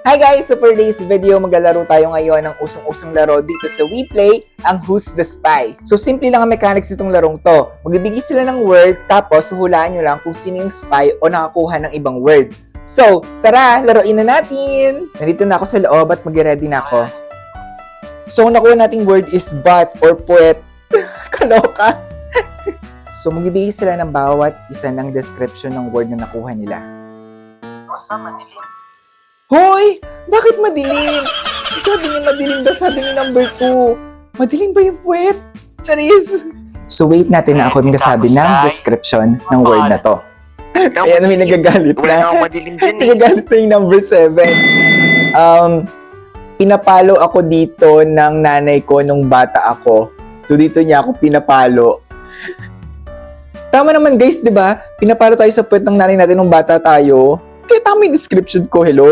Hi guys! So for today's video, maglalaro tayo ngayon ng usong-usong laro dito sa WePlay, ang Who's the Spy. So simple lang ang mechanics nitong larong to. Magbibigay sila ng word, tapos huhulaan nyo lang kung sino yung spy o nakakuha ng ibang word. So, tara! Laruin na natin! Nandito na ako sa loob at mag-ready na ako. So, ang nakuha nating word is but or poet. Kaloka! So, magbibigay sila ng bawat isa ng description ng word na nakuha nila. Basta madilim. Hoy! Bakit madilim? Sabi niya madilim daw, sabi ni number 2. Madilim ba yung puwet? Charis! So wait natin na ako nagsasabi ng description ng word na to. Ayan, may nagagalit Wala na na. akong madilim dyan eh. Nagagalit na yung number 7. Pinapalo ako dito ng nanay ko nung bata ako. So dito niya ako pinapalo. Tama naman guys, di ba? Pinapalo tayo sa puwet ng nanay natin nung bata tayo. Kaya tama yung description ko, hello.